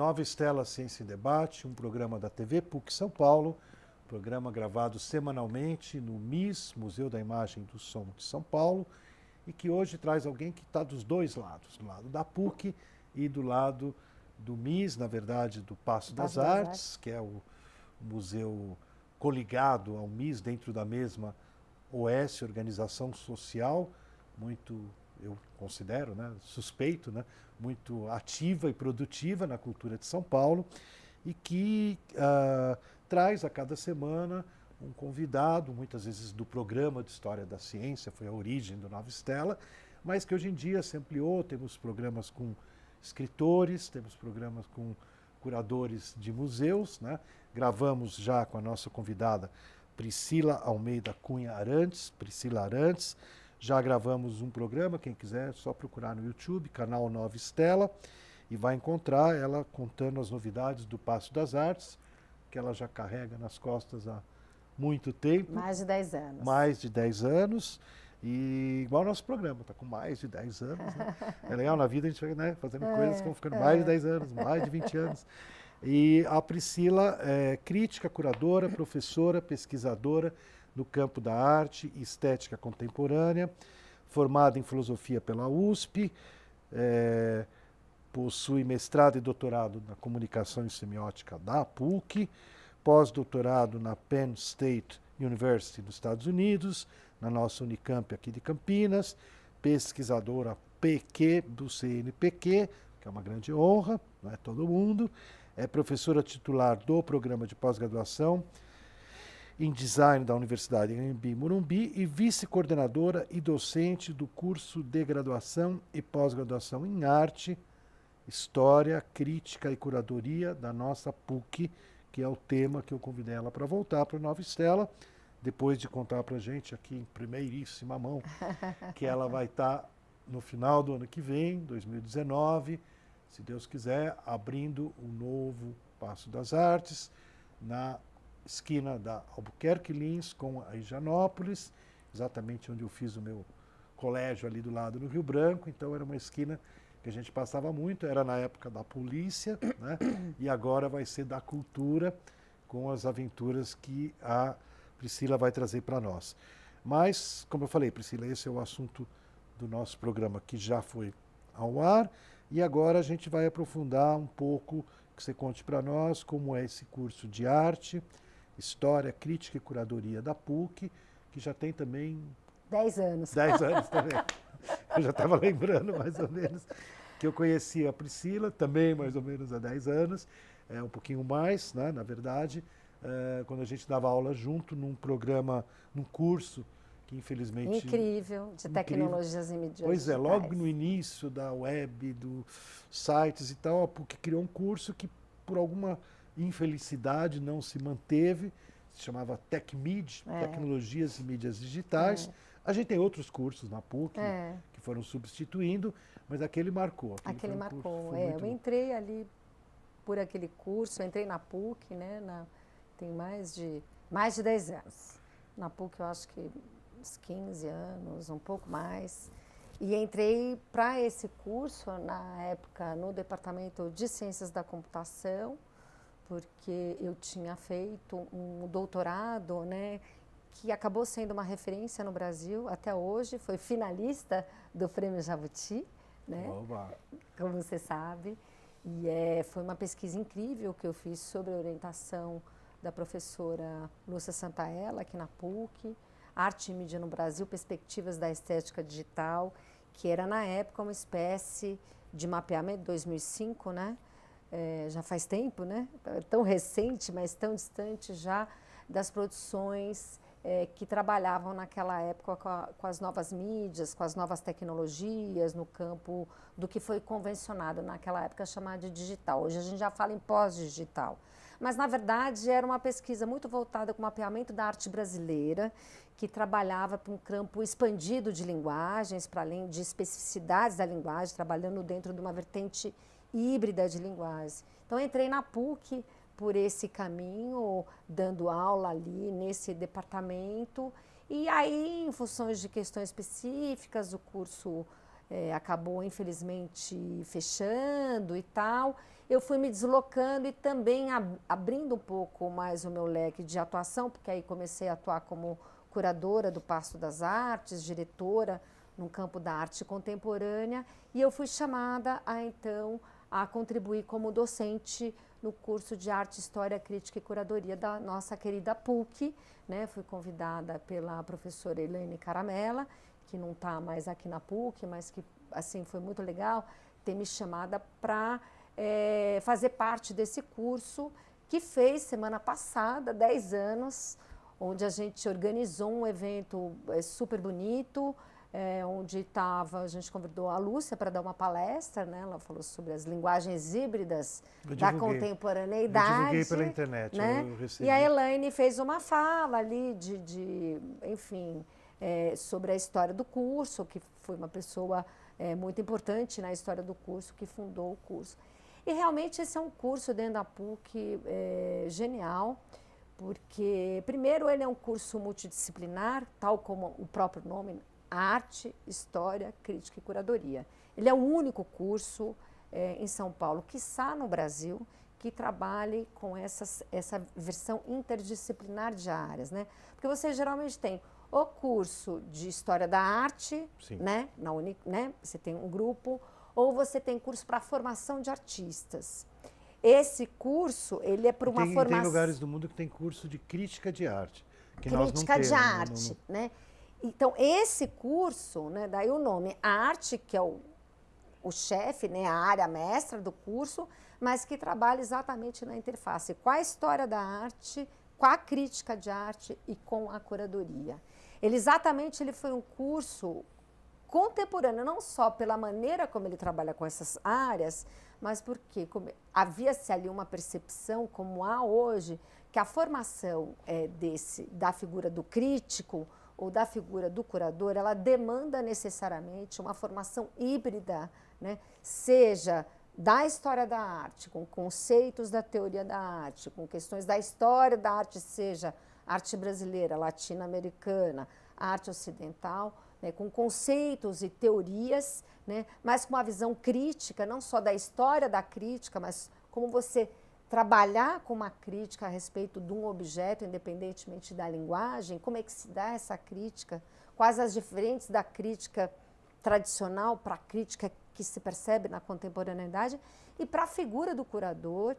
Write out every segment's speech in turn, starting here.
Nova Estela Ciência em Debate, um programa da TV PUC São Paulo, programa gravado semanalmente no MIS, Museu da Imagem e do Som de São Paulo, e que hoje traz alguém que está dos dois lados, do lado da PUC e do lado do MIS, na verdade, do Paço das Artes, que é o museu coligado ao MIS, dentro da mesma OS, Organização Social, muito, eu considero, né, suspeito, né, muito ativa e produtiva na cultura de São Paulo, e que traz a cada semana um convidado, muitas vezes do programa de História da Ciência, foi a origem do Nova Estela, mas que hoje em dia se ampliou, temos programas com escritores, temos programas com curadores de museus, né? Gravamos já com a nossa convidada Priscila Almeida Cunha Arantes, Priscila Arantes, já gravamos um programa, quem quiser, é só procurar no YouTube, canal Nova Estela, e vai encontrar ela contando as novidades do Paço das Artes, que ela já carrega nas costas há muito tempo. Mais de 10 anos. Mais de 10 anos. E igual o nosso programa, está com mais de 10 anos. Né? É legal, na vida a gente vai, né, fazendo coisas que vão ficando mais de 10 anos, mais de 20 anos. E a Priscila é crítica, curadora, professora, pesquisadora no campo da arte e estética contemporânea, formada em filosofia pela USP, possui mestrado e doutorado na comunicação e semiótica da PUC, pós-doutorado na Penn State University dos Estados Unidos, na nossa Unicamp aqui de Campinas, pesquisadora PQ do CNPq, que é uma grande honra, não é todo mundo, é professora titular do programa de pós-graduação em design da Universidade Anhembi Morumbi e vice-coordenadora e docente do curso de graduação e pós-graduação em arte, história, crítica e curadoria da nossa PUC, que é o tema que eu convidei ela para voltar para a Nova Estela, depois de contar para a gente aqui em primeiríssima mão que ela vai estar no final do ano que vem, 2019, se Deus quiser, abrindo o novo Paço das Artes, na esquina da Albuquerque Lins com a Higienópolis, exatamente onde eu fiz o meu colégio ali do lado no Rio Branco, então era uma esquina que a gente passava muito, era na época da polícia, né? E agora vai ser da cultura, com as aventuras que a Priscila vai trazer para nós. Mas, como eu falei, Priscila, esse é o assunto do nosso programa que já foi ao ar, e agora a gente vai aprofundar um pouco, que você conte para nós como é esse curso de arte, história, crítica e curadoria da PUC, que já tem também 10 anos. 10 anos também. Eu já estava lembrando mais ou menos que eu conheci a Priscila, também mais ou menos há 10 anos, um pouquinho mais, né, na verdade, quando a gente dava aula junto num programa, num curso, que infelizmente... Incrível, de tecnologias e mídias Pois digitais. é, logo no início da web, dos sites e tal, a PUC criou um curso que, por alguma infelicidade, não se manteve, se chamava TecMid, Tecnologias e Mídias Digitais. A gente tem outros cursos na PUC que foram substituindo, mas aquele marcou. Aquele marcou, eu entrei ali por aquele curso, eu entrei na PUC, né, tem mais de 10 anos. Na PUC eu acho que uns 15 anos, um pouco mais. E entrei para esse curso, na época, no Departamento de Ciências da Computação, porque eu tinha feito um doutorado, né, que acabou sendo uma referência no Brasil até hoje, foi finalista do Prêmio Jabuti, né, como você sabe. E foi uma pesquisa incrível que eu fiz sobre a orientação da professora Lúcia Santaella, aqui na PUC, Arte e Mídia no Brasil, Perspectivas da Estética Digital, que era, na época, uma espécie de mapeamento, 2005, né? Já faz tempo, né? Tão recente, mas tão distante já, das produções que trabalhavam naquela época com as novas mídias, com as novas tecnologias, no campo do que foi convencionado naquela época chamado de digital. Hoje a gente já fala em pós-digital. Mas, na verdade, era uma pesquisa muito voltada com o mapeamento da arte brasileira, que trabalhava para um campo expandido de linguagens, para além de especificidades da linguagem, trabalhando dentro de uma vertente híbrida de linguagem. Então, entrei na PUC por esse caminho, dando aula ali nesse departamento, e aí, em função de questões específicas, o curso acabou, infelizmente, fechando e tal, eu fui me deslocando e também abrindo um pouco mais o meu leque de atuação, porque aí comecei a atuar como curadora do Paço das Artes, diretora no campo da arte contemporânea, e eu fui chamada então a contribuir como docente no curso de Arte, História, Crítica e Curadoria da nossa querida PUC, né? Fui convidada pela professora Elaine Caramella, que não está mais aqui na PUC, mas que assim foi muito legal ter me chamada para fazer parte desse curso que fez semana passada, 10 anos, onde a gente organizou um evento super bonito, onde a gente convidou a Lúcia para dar uma palestra, né? Ela falou sobre as linguagens híbridas da contemporaneidade. Eu divulguei pela internet, né? Eu recebi. E a Elaine fez uma fala ali enfim, sobre a história do curso, que foi uma pessoa muito importante na história do curso, que fundou o curso. E realmente esse é um curso dentro da PUC genial, porque primeiro ele é um curso multidisciplinar, tal como o próprio nome, Arte, História, Crítica e Curadoria. Ele é o único curso em São Paulo, quiçá no Brasil, que trabalhe com essa versão interdisciplinar de áreas, né? Porque você geralmente tem o curso de História da Arte, né? Né? Você tem um grupo, ou você tem curso para formação de artistas. Esse curso, ele é para uma formação... Tem lugares do mundo que tem curso de crítica de arte, que nós não temos. Crítica de arte, né? Então, esse curso, né, daí o nome, a arte, que é o chefe, né, a área mestra do curso, mas que trabalha exatamente na interface com a história da arte, com a crítica de arte e com a curadoria. Ele foi um curso contemporâneo, não só pela maneira como ele trabalha com essas áreas, mas porque havia-se ali uma percepção, como há hoje, que a formação da figura do crítico ou da figura do curador, ela demanda necessariamente uma formação híbrida, né? Seja da história da arte, com conceitos da teoria da arte, com questões da história da arte, seja arte brasileira, latino-americana, arte ocidental, né? Com conceitos e teorias, né? Mas com uma visão crítica, não só da história da crítica, mas como você trabalhar com uma crítica a respeito de um objeto, independentemente da linguagem, como é que se dá essa crítica, quais as diferenças da crítica tradicional para a crítica que se percebe na contemporaneidade e para a figura do curador,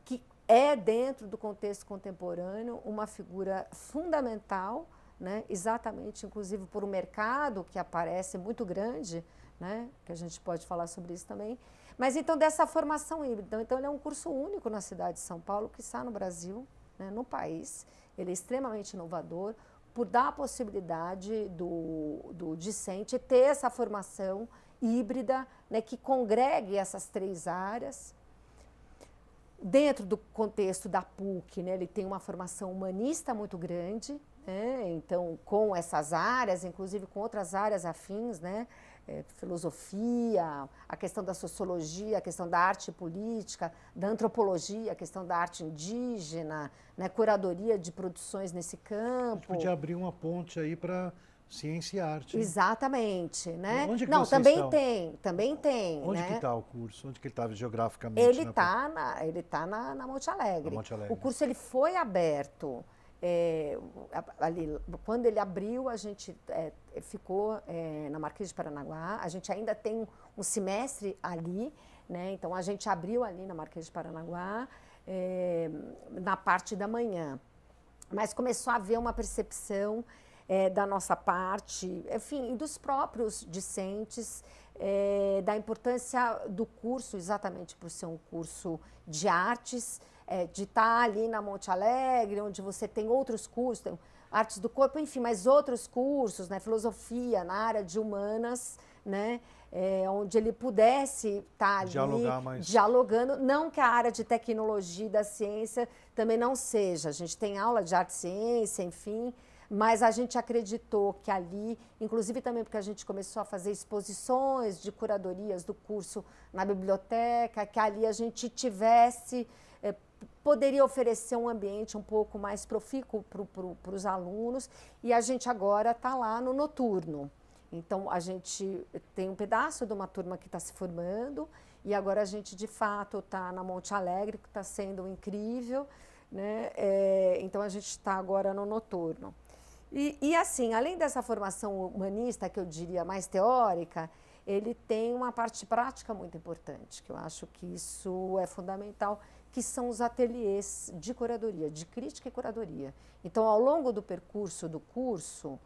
que é, dentro do contexto contemporâneo, uma figura fundamental, né? Exatamente, inclusive, por um mercado que aparece muito grande, né? Que a gente pode falar sobre isso também. Mas, então, dessa formação híbrida. Então, ele é um curso único na cidade de São Paulo, que está no Brasil, né, no país. Ele é extremamente inovador, por dar a possibilidade do discente ter essa formação híbrida, né, que congregue essas 3 áreas. Dentro do contexto da PUC, né, ele tem uma formação humanista muito grande, né, então, com essas áreas, inclusive com outras áreas afins, né, filosofia, a questão da sociologia, a questão da arte política, da antropologia, a questão da arte indígena, né, curadoria de produções nesse campo. A gente podia abrir uma ponte aí para ciência e arte. Hein? Exatamente, né? Onde que não, vocês também estão? tem. Onde né? que está o curso? Onde que ele estava geograficamente? Ele está na Monte Alegre. O curso ele foi aberto. Ali, quando ele abriu, a gente ficou na Marquês de Paranaguá. A gente ainda tem um semestre ali, né? Então a gente abriu ali na Marquês de Paranaguá na parte da manhã. Mas começou a haver uma percepção da nossa parte, enfim, dos próprios discentes, da importância do curso, exatamente por ser um curso de artes, de estar ali na Monte Alegre, onde você tem outros cursos, tem artes do corpo, enfim, mas outros cursos, né, filosofia, na área de humanas, né, onde ele pudesse estar ali dialogando, não que a área de tecnologia e da ciência também não seja, a gente tem aula de arte e ciência, enfim, mas a gente acreditou que ali, inclusive também porque a gente começou a fazer exposições de curadorias do curso na biblioteca, que ali a gente poderia oferecer um ambiente um pouco mais profícuo para os alunos, e a gente agora está lá no noturno. Então, a gente tem um pedaço de uma turma que está se formando e agora a gente, de fato, está na Monte Alegre, que está sendo incrível, né? Então, a gente está agora no noturno. E, assim, além dessa formação humanista, que eu diria mais teórica, ele tem uma parte prática muito importante, que eu acho que isso é fundamental, que são os ateliês de curadoria, de crítica e curadoria. Então, ao longo do percurso do curso,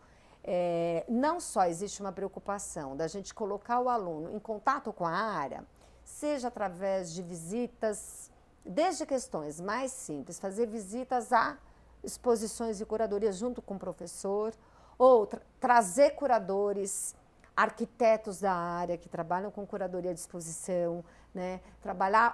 não só existe uma preocupação da gente colocar o aluno em contato com a área, seja através de visitas, desde questões mais simples, fazer visitas a exposições de curadoria junto com o professor, ou trazer curadores, arquitetos da área que trabalham com curadoria de exposição, né?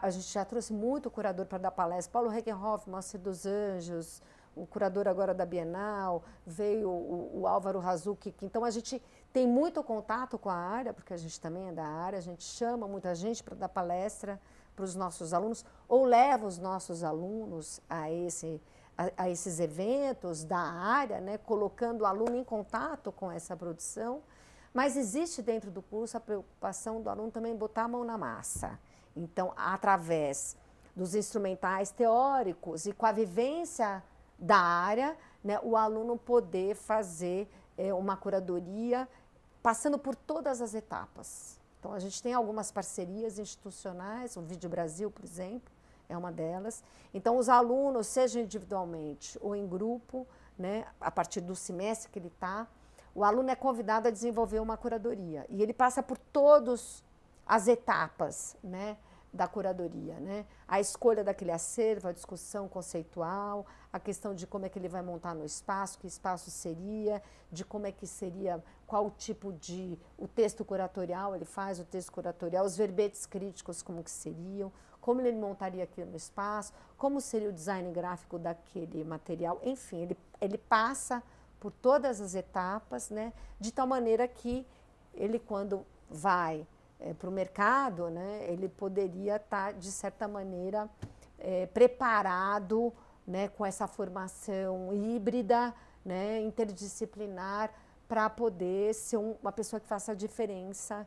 A gente já trouxe muito curador para dar palestra, Paulo Regenhoff, Moacir dos Anjos, o curador agora da Bienal, veio o Álvaro Razucchi, então a gente tem muito contato com a área, porque a gente também é da área, a gente chama muita gente para dar palestra para os nossos alunos, ou leva os nossos alunos a esses eventos da área, né, colocando o aluno em contato com essa produção, mas existe dentro do curso a preocupação do aluno também botar a mão na massa. Então, através dos instrumentais teóricos e com a vivência da área, né, o aluno poder fazer uma curadoria passando por todas as etapas. Então, a gente tem algumas parcerias institucionais, o Vídeo Brasil, por exemplo, é uma delas. Então, os alunos, seja individualmente ou em grupo, né, a partir do semestre que ele está, o aluno é convidado a desenvolver uma curadoria. E ele passa por todas as etapas, né, da curadoria, né? A escolha daquele acervo, a discussão conceitual, a questão de como é que ele vai montar no espaço, que espaço seria, de como é que seria, qual tipo de... O texto curatorial, ele faz o texto curatorial, os verbetes críticos, como que seriam, como ele montaria aquilo no espaço, como seria o design gráfico daquele material, enfim, ele passa por todas as etapas, né, de tal maneira que ele, quando vai para o mercado, né, ele poderia estar, de certa maneira, preparado, né, com essa formação híbrida, né, interdisciplinar, para poder ser uma pessoa que faça a diferença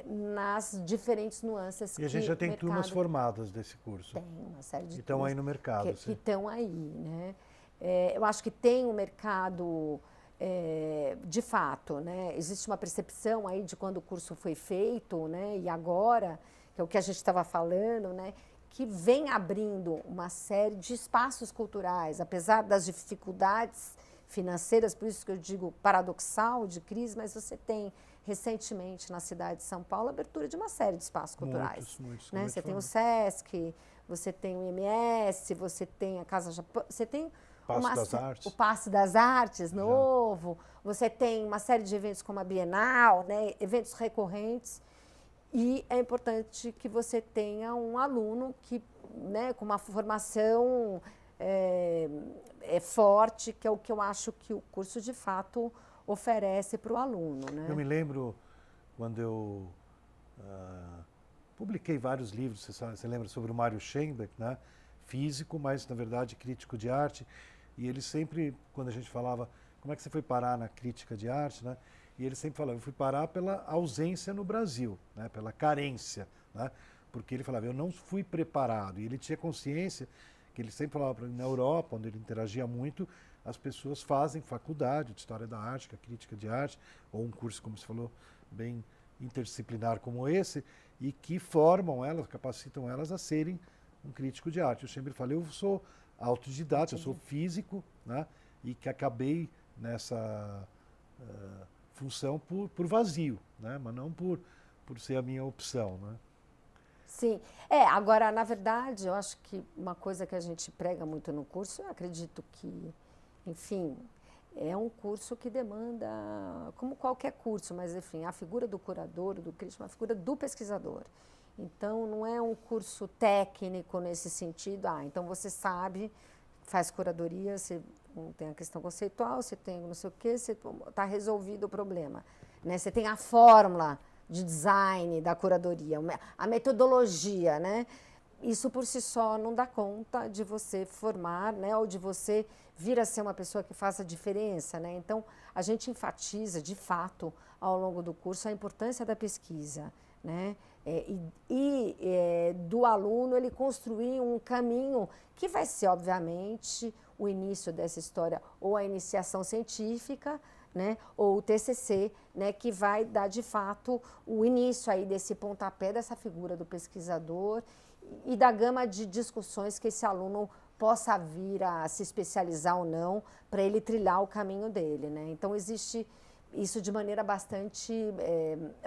nas diferentes nuances. E a gente já tem turmas formadas desse curso. Tem uma série de turmas. E estão aí no mercado. Que estão aí, né? Eu acho que tem um mercado, de fato, né? Existe uma percepção aí de quando o curso foi feito, né? E agora, que é o que a gente estava falando, né? Que vem abrindo uma série de espaços culturais, apesar das dificuldades financeiras, por isso que eu digo paradoxal, de crise, mas você tem recentemente na cidade de São Paulo a abertura de uma série de espaços culturais. Muitos, né? Você tem o SESC, você tem o IMS, você tem a Casa Japão, você tem o Paço das Artes novo, você tem uma série de eventos como a Bienal, né? Eventos recorrentes, e é importante que você tenha um aluno que, né, com uma formação forte, que é o que eu acho que o curso de fato oferece para o aluno. Né? Eu me lembro quando eu publiquei vários livros, você lembra, sobre o Mário Schenbeck, né? Físico, mas na verdade crítico de arte, e ele sempre, quando a gente falava, como é que você foi parar na crítica de arte, né? E ele sempre falava, eu fui parar pela ausência no Brasil, né? Pela carência, né? Porque ele falava, eu não fui preparado, e ele tinha consciência que ele sempre falava para mim, na Europa, onde ele interagia muito, as pessoas fazem faculdade de História da Arte, que é crítica de arte, ou um curso, como você falou, bem interdisciplinar como esse, e que formam elas, capacitam elas a serem um crítico de arte. Eu sempre falei, eu sou autodidata, eu sou físico, né, e que acabei nessa função por vazio, né, mas não por ser a minha opção. Né. Sim. Agora, na verdade, eu acho que uma coisa que a gente prega muito no curso, eu acredito que, enfim, é um curso que demanda, como qualquer curso, mas, enfim, a figura do curador, do crítico, é uma figura do pesquisador. Então, não é um curso técnico nesse sentido, então você sabe, faz curadoria, você tem a questão conceitual, você tem não sei o quê, você está resolvido o problema. Né? Você tem a fórmula de design da curadoria, a metodologia, né? Isso por si só não dá conta de você formar, né, ou de você vir a ser uma pessoa que faça diferença, né? Então, a gente enfatiza, de fato, ao longo do curso, a importância da pesquisa, né? do aluno ele construir um caminho que vai ser, obviamente, o início dessa história, ou a iniciação científica, né, ou o TCC, né, que vai dar, de fato, o início aí desse pontapé, dessa figura do pesquisador e da gama de discussões que esse aluno possa vir a se especializar ou não, para ele trilhar o caminho dele, né? Então, existe isso de maneira bastante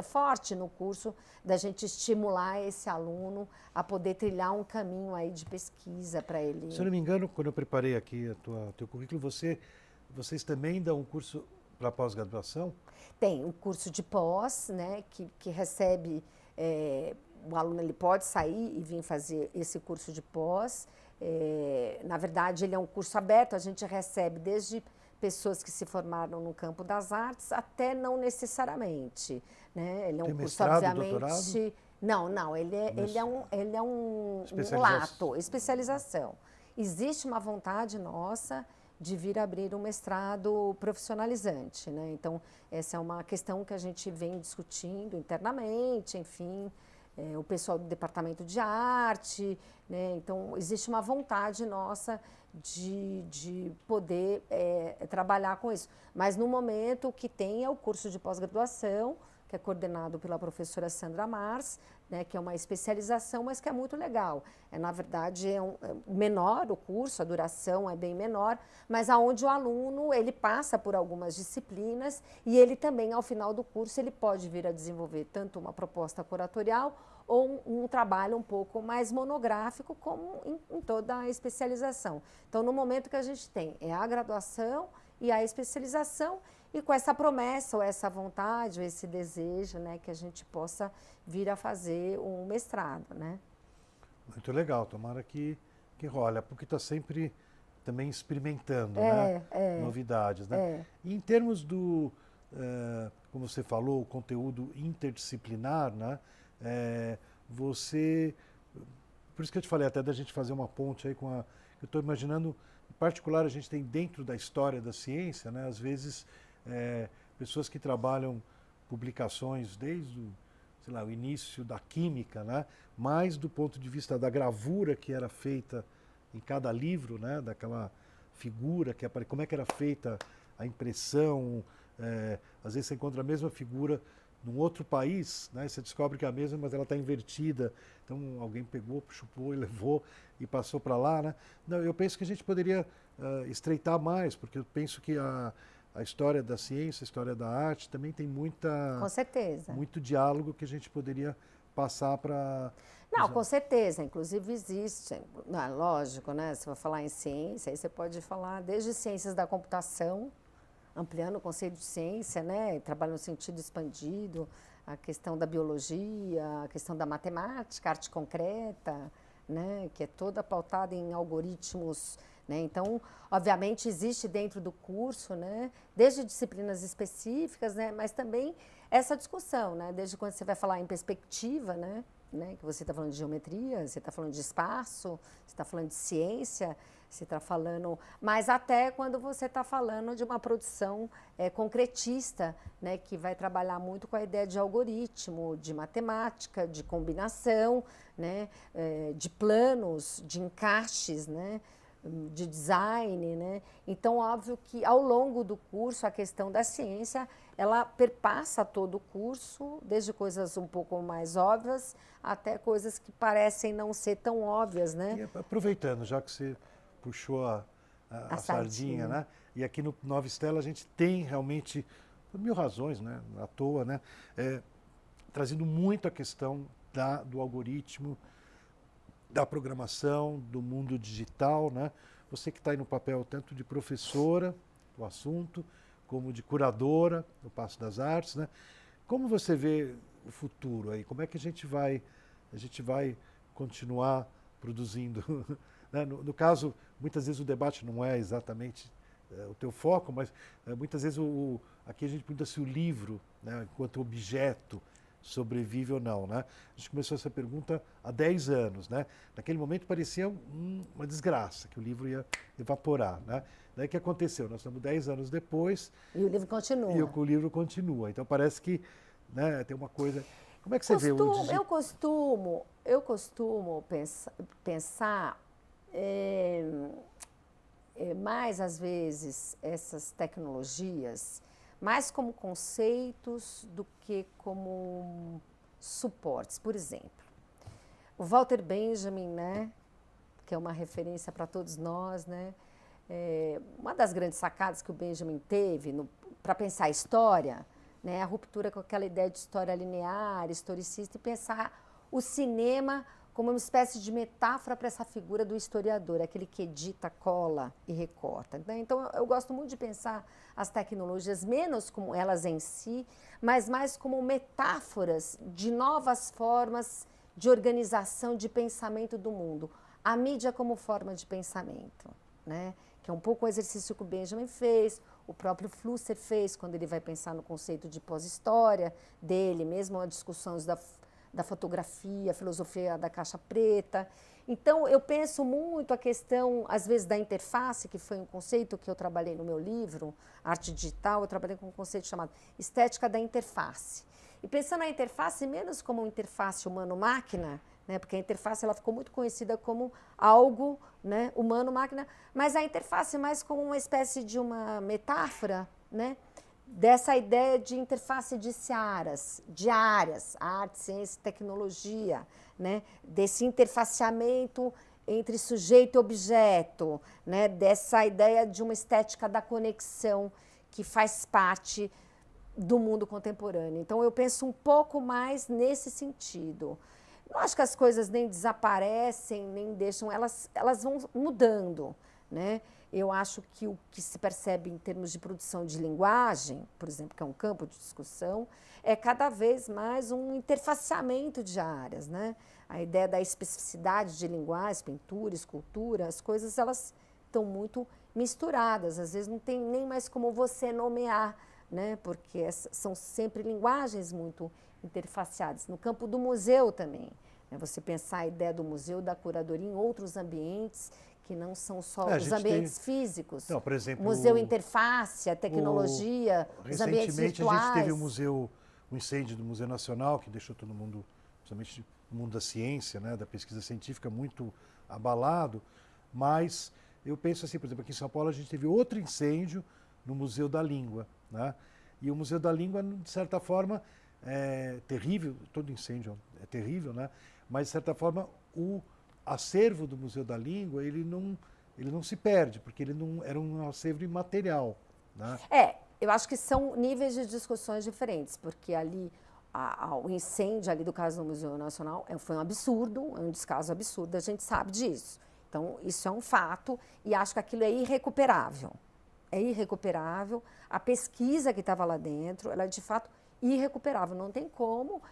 forte no curso, da gente estimular esse aluno a poder trilhar um caminho aí de pesquisa para ele. Se eu não me engano, quando eu preparei aqui o teu currículo, vocês também dão um curso para pós-graduação? Tem um curso de pós, né, que recebe, o aluno ele pode sair e vir fazer esse curso de pós. Na verdade, ele é um curso aberto, a gente recebe desde pessoas que se formaram no campo das artes até não necessariamente, né? Ele é um curso, mestrado, obviamente... doutorado? Não, ele é um lato, especialização. Existe uma vontade nossa de vir abrir um mestrado profissionalizante, né? Então, essa é uma questão que a gente vem discutindo internamente, enfim, o pessoal do departamento de arte, né? Então, existe uma vontade nossa de poder trabalhar com isso. Mas, no momento, o que tem é o curso de pós-graduação, que é coordenado pela professora Sandra Mars, né, que é uma especialização, mas que é muito legal. Na verdade, é menor o curso, a duração é bem menor, mas aonde o aluno ele passa por algumas disciplinas e ele também, ao final do curso, ele pode vir a desenvolver tanto uma proposta curatorial ou um trabalho um pouco mais monográfico, como em toda a especialização. Então, no momento que a gente tem a graduação e a especialização, e com essa promessa, ou essa vontade, ou esse desejo, né, que a gente possa vir a fazer um mestrado, né? Muito legal, tomara que role, porque está sempre também experimentando, né? Novidades, né? E em termos do, como você falou, o conteúdo interdisciplinar, né? Por isso que eu te falei até da gente fazer uma ponte aí com eu estou imaginando, em particular a gente tem dentro da história da ciência, né? Às vezes pessoas que trabalham publicações desde o início da química, né? Mais do ponto de vista da gravura que era feita em cada livro, né? Daquela figura, como é que era feita a impressão. Às vezes você encontra a mesma figura num outro país, né? Você descobre que é a mesma, mas ela está invertida. Então alguém pegou, chupou e levou e passou para lá, né? Não, eu penso que a gente poderia estreitar mais, porque eu penso que a história da ciência, a história da arte também tem Com certeza. muito diálogo que a gente poderia passar para... Não, com certeza. Inclusive existe, lógico, né? Se for falar em ciência, aí você pode falar desde ciências da computação, ampliando o conceito de ciência, né? Trabalho no sentido expandido, a questão da biologia, a questão da matemática, arte concreta, né? Que é toda pautada em algoritmos, né? Então, obviamente, existe dentro do curso, né? Desde disciplinas específicas, né? Mas também essa discussão, né? Desde quando você vai falar em perspectiva, né? Que você está falando de geometria, você está falando de espaço, você está falando de ciência, você está falando... Mas até quando você está falando de uma produção concretista, né? Que vai trabalhar muito com a ideia de algoritmo, de matemática, de combinação, né? De planos, de encaixes, né? De design, né? Então, óbvio que ao longo do curso a questão da ciência, ela perpassa todo o curso, desde coisas um pouco mais óbvias até coisas que parecem não ser tão óbvias, né? E aproveitando, já que você puxou a sardinha, né? E aqui no Nova Estela a gente tem realmente, por mil razões, né? À toa, né? Trazendo muito a questão do algoritmo, da programação, do mundo digital, né? Você que está aí no papel tanto de professora do assunto, como de curadora do Paço das Artes, né? Como você vê o futuro aí? Como é que a gente vai continuar produzindo? Né? No caso, muitas vezes o debate não é exatamente o teu foco, mas muitas vezes aqui a gente pergunta se o livro, né, enquanto objeto, sobrevive ou não, né? A gente começou essa pergunta há 10 anos, né? Naquele momento parecia uma desgraça, que o livro ia evaporar, né? Daí o que aconteceu? Nós estamos 10 anos depois... E o livro continua. E o livro continua. Então parece que, né, tem uma coisa... Como é que você vê o Eu costumo pensar mais, às vezes, essas tecnologias mais como conceitos do que como suportes. Por exemplo, o Walter Benjamin, né, que é uma referência para todos nós, né, uma das grandes sacadas que o Benjamin teve para pensar a história, né, a ruptura com aquela ideia de história linear, historicista, e pensar o cinema como uma espécie de metáfora para essa figura do historiador, aquele que edita, cola e recorta. Então, eu gosto muito de pensar as tecnologias menos como elas em si, mas mais como metáforas de novas formas de organização, de pensamento do mundo. A mídia como forma de pensamento, né? Que é um pouco o exercício que o Benjamin fez, o próprio Flusser fez quando ele vai pensar no conceito de pós-história dele, mesmo as discussões da fotografia, a filosofia da caixa preta. Então, eu penso muito a questão, às vezes, da interface, que foi um conceito que eu trabalhei no meu livro, Arte Digital, eu trabalhei com um conceito chamado Estética da Interface. E pensando na interface menos como uma interface humano-máquina, né, porque a interface ela ficou muito conhecida como algo, né, humano-máquina, mas a interface mais como uma espécie de uma metáfora, né, dessa ideia de interface de áreas, arte, ciência e tecnologia, né? Desse interfaceamento entre sujeito e objeto, né? Dessa ideia de uma estética da conexão que faz parte do mundo contemporâneo. Então, eu penso um pouco mais nesse sentido. Não acho que as coisas nem desaparecem, nem deixam, elas vão mudando, né? Eu acho que o que se percebe em termos de produção de linguagem, por exemplo, que é um campo de discussão, é cada vez mais um interfaceamento de áreas, né? A ideia da especificidade de linguagem, pintura, escultura, as coisas elas estão muito misturadas, às vezes não tem nem mais como você nomear, né? Porque são sempre linguagens muito interfaceadas. No campo do museu também, né? Você pensar a ideia do museu, da curadoria em outros ambientes, que não são só os ambientes físicos. Não, por exemplo, museu interface, a tecnologia, os ambientes virtuais. Recentemente a gente teve um incêndio do Museu Nacional, que deixou todo mundo, principalmente o mundo da ciência, né, da pesquisa científica, muito abalado. Mas eu penso assim, por exemplo, aqui em São Paulo a gente teve outro incêndio no Museu da Língua, né? E o Museu da Língua, de certa forma, é terrível, todo incêndio é terrível, né? Mas, de certa forma, o acervo do Museu da Língua, ele não se perde, porque ele não era um acervo imaterial, né? Eu acho que são níveis de discussões diferentes, porque ali o incêndio ali do caso do Museu Nacional foi um absurdo, é um descaso absurdo, a gente sabe disso. Então, isso é um fato e acho que aquilo é irrecuperável. É irrecuperável. A pesquisa que estava lá dentro, ela é de fato irrecuperável, não tem como.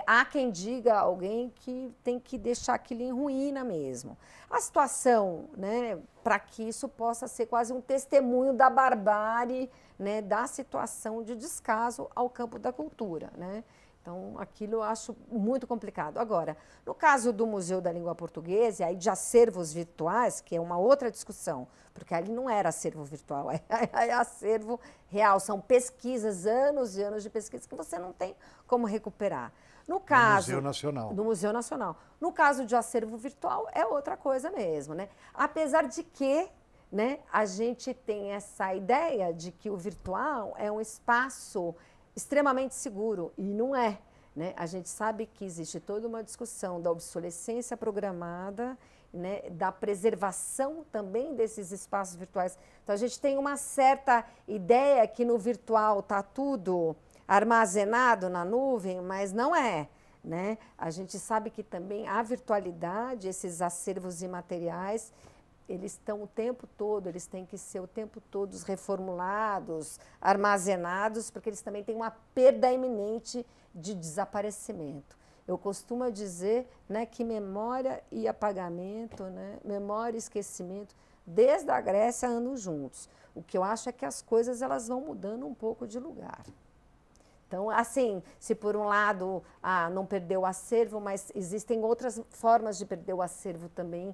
Há quem diga, alguém que tem que deixar aquilo em ruína mesmo. A situação, né, para que isso possa ser quase um testemunho da barbárie, né, da situação de descaso ao campo da cultura, né? Então, aquilo eu acho muito complicado. Agora, no caso do Museu da Língua Portuguesa, aí de acervos virtuais, que é uma outra discussão, porque ali não era acervo virtual, é acervo real, são pesquisas, anos e anos de pesquisa que você não tem como recuperar. No caso do Museu Nacional. Do Museu Nacional. No caso de acervo virtual, é outra coisa mesmo, né? Apesar de que, né, a gente tem essa ideia de que o virtual é um espaço extremamente seguro, e não é, né? A gente sabe que existe toda uma discussão da obsolescência programada, né, da preservação também desses espaços virtuais. Então, a gente tem uma certa ideia que no virtual está tudo armazenado na nuvem, mas não é, né? A gente sabe que também a virtualidade, esses acervos imateriais, eles estão o tempo todo, eles têm que ser o tempo todo reformulados, armazenados, porque eles também têm uma perda iminente de desaparecimento. Eu costumo dizer, né, que memória e apagamento, né, memória e esquecimento, desde a Grécia andam juntos. O que eu acho é que as coisas elas vão mudando um pouco de lugar. Então, assim, se por um lado não perdeu o acervo, mas existem outras formas de perder o acervo também,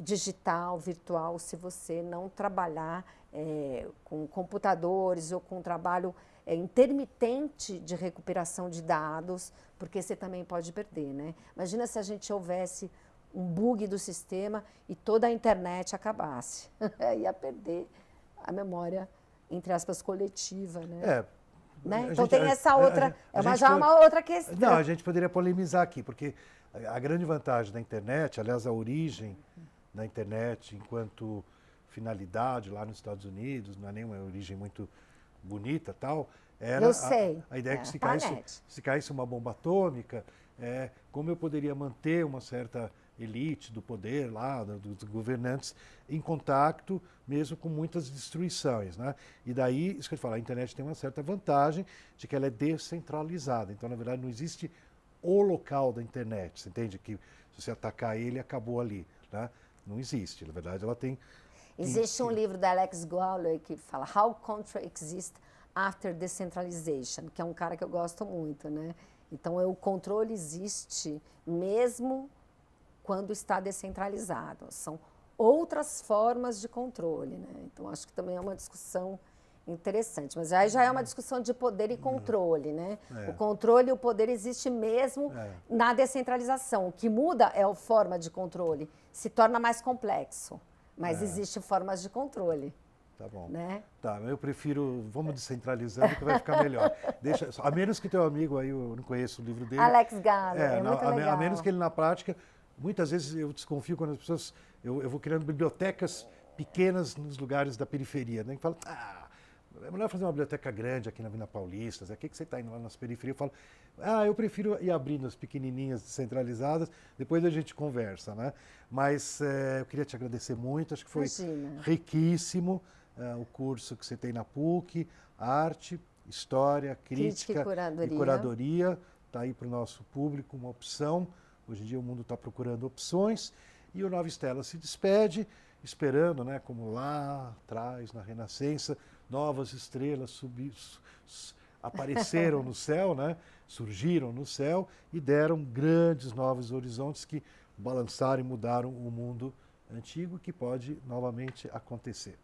digital, virtual, se você não trabalhar com computadores ou com trabalho intermitente de recuperação de dados, porque você também pode perder, né? Imagina se a gente houvesse um bug do sistema e toda a internet acabasse. Ia perder a memória, entre aspas, coletiva, né? Né? Então tem essa outra, já uma outra questão. Não, a gente poderia polemizar aqui, porque a grande vantagem da internet, aliás, a origem da internet enquanto finalidade lá nos Estados Unidos, não é nem uma origem muito bonita, tal, era a ideia que se caísse uma bomba atômica, como eu poderia manter uma certa elite do poder lá, dos governantes, em contato mesmo com muitas destruições, né? E daí, isso que eu falo, a internet tem uma certa vantagem de que ela é descentralizada. Então, na verdade, não existe o local da internet. Você entende que se você atacar ele, acabou ali, né? Não existe. Na verdade, ela tem... Existe um livro da Alex Gawler que fala How Control Exists After Decentralization, que é um cara que eu gosto muito, né? Então, o controle existe mesmo quando está descentralizado. São outras formas de controle, né? Então, acho que também é uma discussão interessante. Mas aí já é uma discussão de poder e controle, né? O controle e o poder existem mesmo na descentralização. O que muda é a forma de controle. Se torna mais complexo, mas existem formas de controle. Tá bom. Né? Tá, eu prefiro, vamos descentralizando que vai ficar melhor. A menos que teu amigo aí, eu não conheço o livro dele. Alex Gawler, muito legal. A menos que ele na prática, muitas vezes eu desconfio quando as pessoas, eu vou criando bibliotecas pequenas nos lugares da periferia, né? Que fala, é melhor fazer uma biblioteca grande aqui na Vila Paulista, o que você está indo lá nas periferias? Eu falo, eu prefiro ir abrindo as pequenininhas descentralizadas, depois a gente conversa, né? Mas eu queria te agradecer muito, acho que foi riquíssimo o curso que você tem na PUC, arte, história, crítica e curadoria, está aí para o nosso público uma opção. Hoje em dia o mundo está procurando opções e o Nova Estela se despede, esperando, né, como lá atrás, na Renascença, novas estrelas apareceram no céu, né, surgiram no céu e deram grandes novos horizontes que balançaram e mudaram o mundo antigo, que pode novamente acontecer.